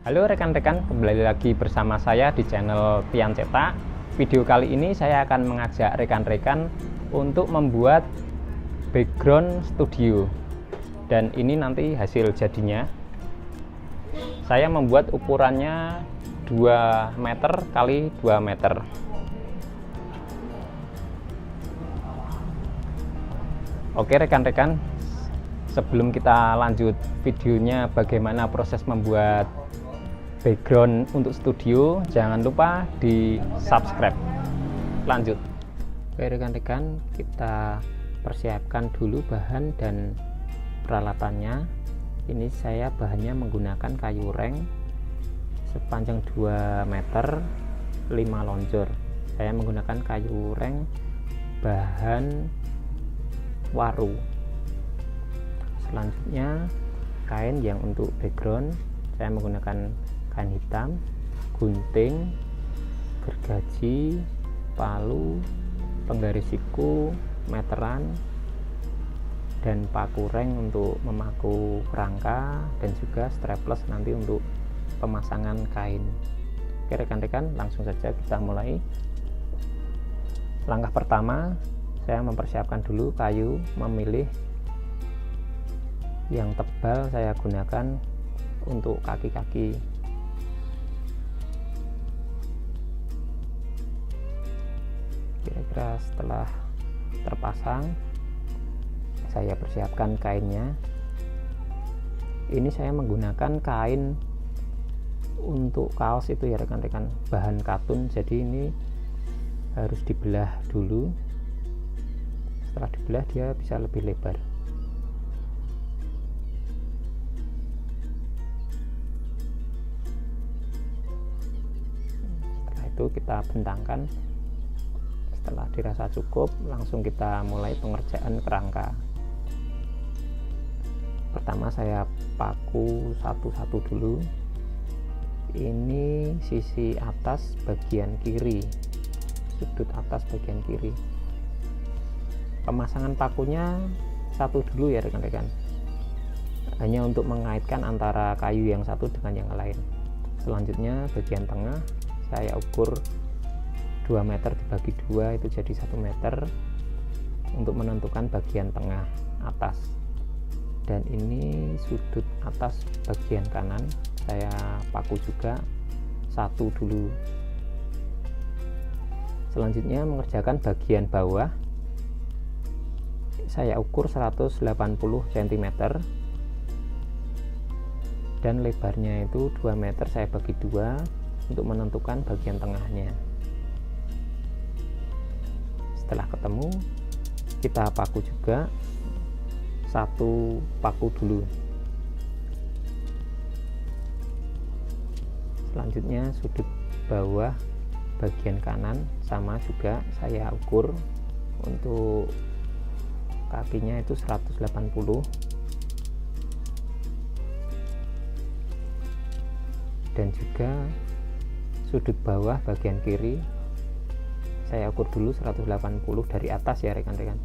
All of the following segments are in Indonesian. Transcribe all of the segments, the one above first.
Halo rekan-rekan, kembali lagi bersama saya di channel Tian Cetak. Video kali ini saya akan mengajak rekan-rekan untuk membuat background studio. Dan ini nanti hasil jadinya. Saya membuat ukurannya 2 meter kali 2 meter. Oke rekan-rekan, sebelum kita lanjut videonya bagaimana proses membuat background untuk studio, jangan lupa di subscribe. Lanjut. Oke rekan-rekan, kita persiapkan dulu bahan dan peralatannya. Ini saya bahannya menggunakan kayu reng sepanjang 2 meter 5 lonjor. Saya menggunakan kayu reng bahan waru. Selanjutnya kain yang untuk background saya menggunakan kain hitam, gunting, gergaji, palu, penggaris siku, meteran, dan paku reng untuk memaku kerangka, dan juga strapless nanti untuk pemasangan kain. Oke rekan-rekan, langsung saja kita mulai. Langkah pertama, saya mempersiapkan dulu kayu, memilih yang tebal saya gunakan untuk kaki-kaki. Kira-kira setelah terpasang, saya persiapkan kainnya. Ini saya menggunakan kain untuk kaos itu ya rekan-rekan, bahan katun, jadi ini harus dibelah dulu. Setelah dibelah dia bisa lebih lebar. Setelah itu kita bentangkan. Setelah dirasa cukup, langsung kita mulai pengerjaan kerangka. Pertama saya paku satu-satu dulu. Ini sisi atas bagian kiri, sudut atas bagian kiri. Pemasangan pakunya satu dulu ya rekan-rekan, hanya untuk mengaitkan antara kayu yang satu dengan yang lain. Selanjutnya bagian tengah saya ukur 2 meter dibagi 2 itu jadi 1 meter untuk menentukan bagian tengah atas. Dan ini sudut atas bagian kanan saya paku juga satu dulu. Selanjutnya mengerjakan bagian bawah, saya ukur 180 cm dan lebarnya itu 2 meter, saya bagi 2 untuk menentukan bagian tengahnya. Setelah ketemu, kita paku juga satu paku dulu. Selanjutnya sudut bawah bagian kanan sama juga saya ukur untuk kakinya itu 180, dan juga sudut bawah bagian kiri saya ukur dulu 180 dari atas ya rekan-rekan.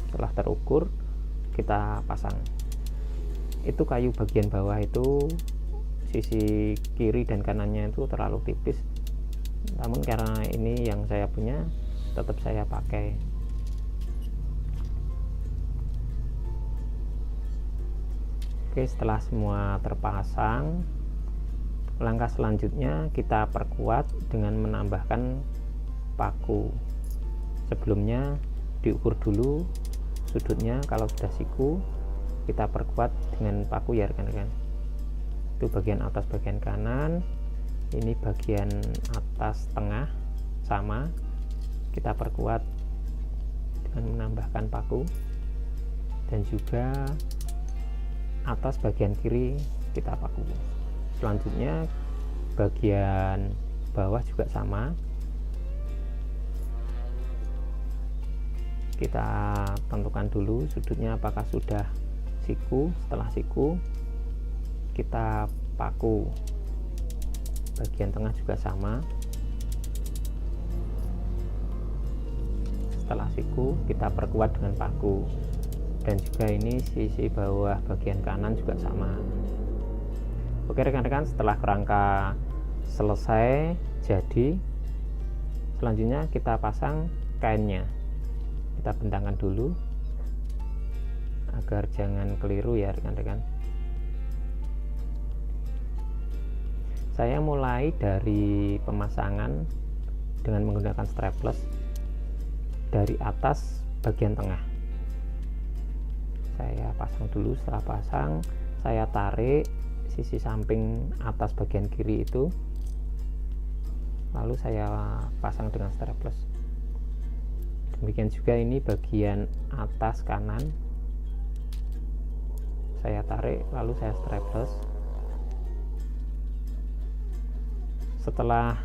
Setelah terukur, kita pasang. Itu kayu bagian bawah itu sisi kiri dan kanannya itu terlalu tipis, namun karena ini yang saya punya tetap saya pakai. Oke, setelah semua terpasang, langkah selanjutnya kita perkuat dengan menambahkan paku. Sebelumnya diukur dulu sudutnya, kalau sudah siku kita perkuat dengan paku ya rekan-rekan. Itu bagian atas bagian kanan, ini bagian atas tengah sama kita perkuat dengan menambahkan paku, dan juga atas bagian kiri kita paku. Selanjutnya bagian bawah juga sama, kita tentukan dulu sudutnya apakah sudah siku. Setelah siku kita paku. Bagian tengah juga sama. Setelah siku kita perkuat dengan paku, dan juga ini sisi bawah bagian kanan juga sama. Oke rekan-rekan, setelah kerangka selesai jadi, selanjutnya kita pasang kainnya. Kita bentangkan dulu agar jangan keliru ya rekan-rekan. Saya mulai dari pemasangan dengan menggunakan strapless dari atas bagian tengah. Saya pasang dulu, setelah pasang saya tarik sisi samping atas bagian kiri itu, lalu saya pasang dengan strapless. Demikian juga ini bagian atas kanan, saya tarik lalu saya strapless. Setelah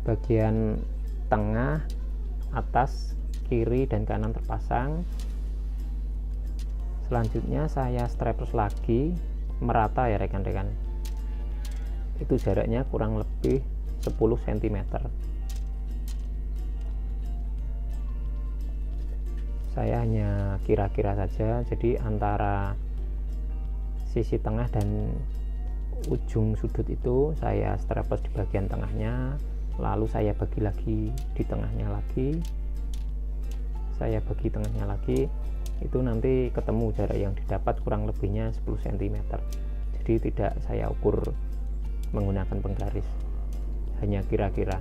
bagian tengah, atas, kiri dan kanan terpasang, selanjutnya saya strapless lagi merata ya rekan-rekan. Itu jaraknya kurang lebih 10 cm. Saya hanya kira-kira saja, jadi antara sisi tengah dan ujung sudut itu saya strapless di bagian tengahnya, lalu saya bagi lagi di tengahnya lagi, saya bagi tengahnya lagi, itu nanti ketemu jarak yang didapat kurang lebihnya 10 cm. Jadi tidak saya ukur menggunakan penggaris, hanya kira-kira.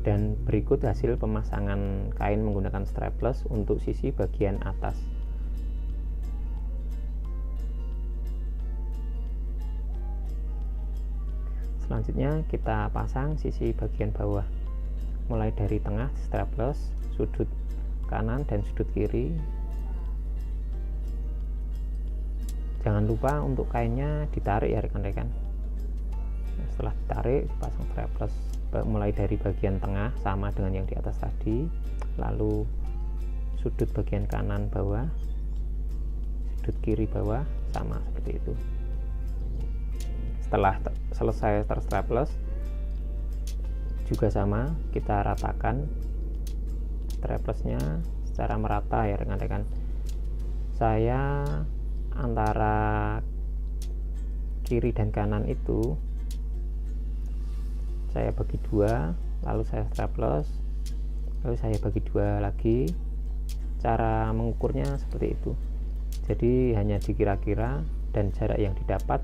Dan berikut hasil pemasangan kain menggunakan strapless untuk sisi bagian atas. Selanjutnya kita pasang sisi bagian bawah, mulai dari tengah strapless, sudut kanan dan sudut kiri. Jangan lupa untuk kainnya ditarik ya rekan-rekan. Setelah ditarik, dipasang strapless mulai dari bagian tengah sama dengan yang di atas tadi, lalu sudut bagian kanan bawah, sudut kiri bawah, sama seperti itu. Setelah selesai terstrapless juga sama, kita ratakan straplessnya secara merata ya rekan-rekan. Saya antara kiri dan kanan itu saya bagi dua, lalu saya strapless, lalu saya bagi dua lagi. Cara mengukurnya seperti itu, jadi hanya dikira-kira dan jarak yang didapat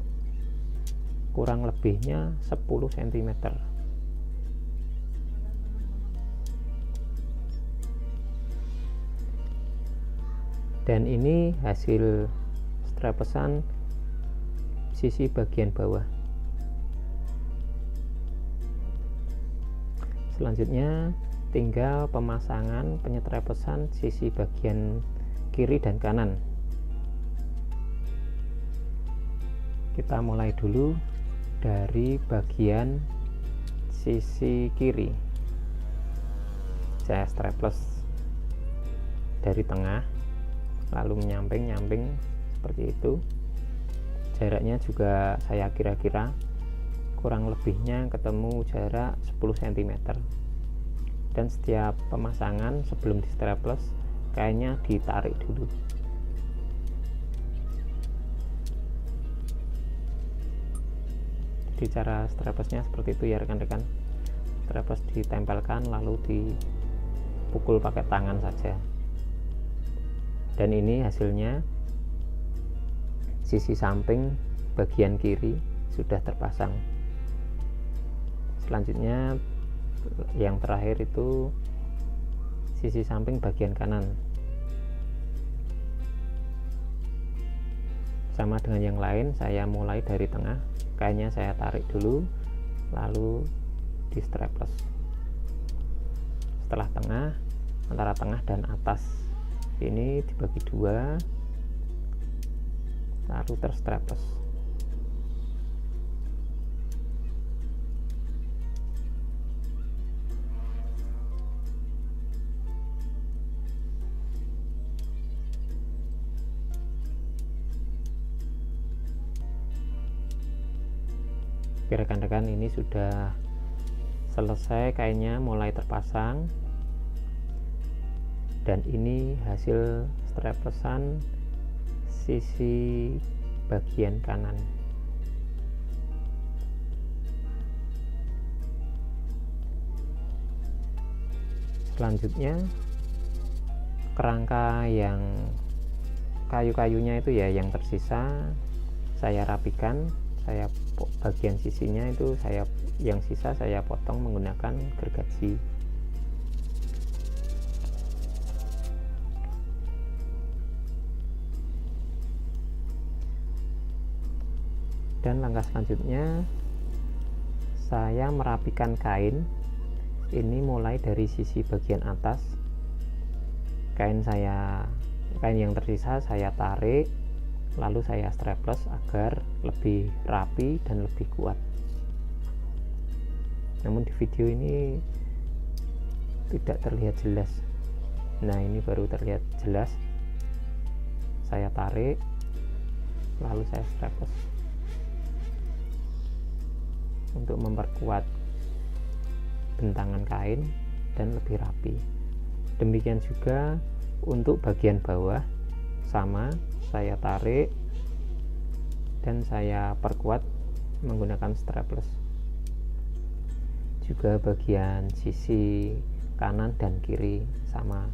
kurang lebihnya 10 cm. Dan ini hasil straplessan sisi bagian bawah. Selanjutnya tinggal pemasangan penyetraplesan sisi bagian kiri dan kanan. Kita mulai dulu dari bagian sisi kiri. Saya strapless dari tengah, lalu menyamping seperti itu. Jaraknya juga saya kira-kira kurang lebihnya ketemu jarak 10 cm. Dan setiap pemasangan sebelum di strapless, kainnya ditarik dulu. Jadi cara straplessnya seperti itu ya rekan-rekan. Strapless ditempelkan lalu dipukul pakai tangan saja. Dan ini hasilnya sisi samping bagian kiri sudah terpasang. Selanjutnya yang terakhir itu sisi samping bagian kanan. Sama dengan yang lain, saya mulai dari tengah, kainnya saya tarik dulu, lalu di strapless. Setelah tengah, antara tengah dan atas ini dibagi dua, lalu terstrapless. Oke rekan-rekan, ini sudah selesai, kainnya mulai terpasang. Dan ini hasil straplesan sisi bagian kanan. Selanjutnya kerangka yang kayu-kayunya itu ya yang tersisa saya rapikan, bagian sisinya itu yang sisa saya potong menggunakan gergaji. Dan langkah selanjutnya saya merapikan kain. Ini mulai dari sisi bagian atas. Kain yang tersisa saya tarik, lalu saya straples agar lebih rapi dan lebih kuat. Namun di video ini tidak terlihat jelas. Nah, ini baru terlihat jelas. Saya tarik, lalu saya straples untuk memperkuat bentangan kain dan lebih rapi. Demikian juga untuk bagian bawah, sama, saya tarik dan saya perkuat menggunakan straples. Juga bagian sisi kanan dan kiri sama.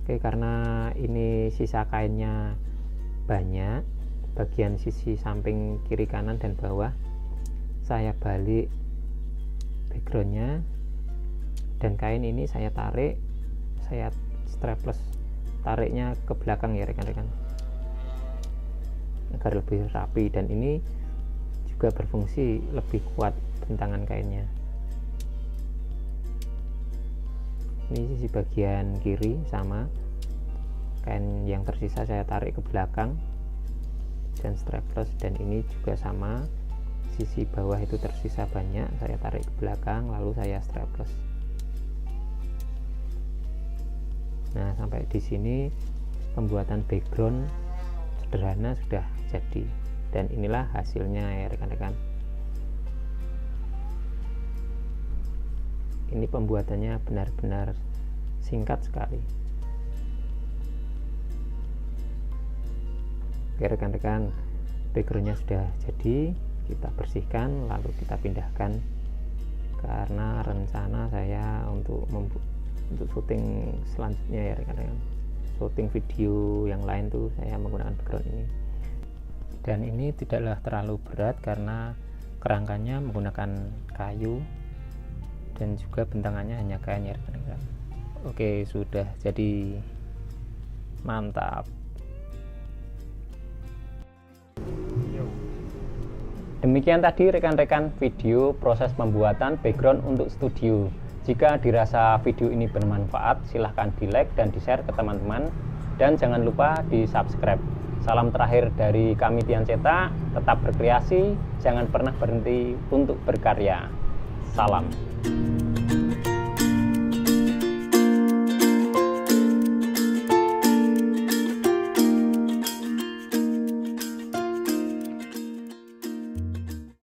Oke, karena ini sisa kainnya banyak, bagian sisi samping kiri kanan dan bawah saya balik backgroundnya, dan kain ini saya tarik, saya straples, tariknya ke belakang ya rekan-rekan, agar lebih rapi, dan ini juga berfungsi lebih kuat bentangan kainnya. Ini sisi bagian kiri sama, kain yang tersisa saya tarik ke belakang dan straples, dan ini juga sama, sisi bawah itu tersisa banyak, saya tarik ke belakang lalu saya straples. Nah, sampai di sini pembuatan background sederhana sudah jadi, dan inilah hasilnya ya rekan-rekan. Ini pembuatannya benar-benar singkat sekali. Oke rekan-rekan, backgroundnya sudah jadi, kita bersihkan lalu kita pindahkan, karena rencana saya untuk syuting selanjutnya ya rekan-rekan, syuting video yang lain tuh saya menggunakan background ini. Dan ini tidaklah terlalu berat karena kerangkanya menggunakan kayu dan juga bentangannya hanya kain ya rekan-rekan. Oke, sudah jadi, mantap. Demikian tadi rekan-rekan video proses pembuatan background untuk studio. Jika dirasa video ini bermanfaat, silahkan di like dan di share ke teman-teman, dan jangan lupa di subscribe. Salam terakhir dari kami Tian Cetak, tetap berkreasi, jangan pernah berhenti untuk berkarya. Salam.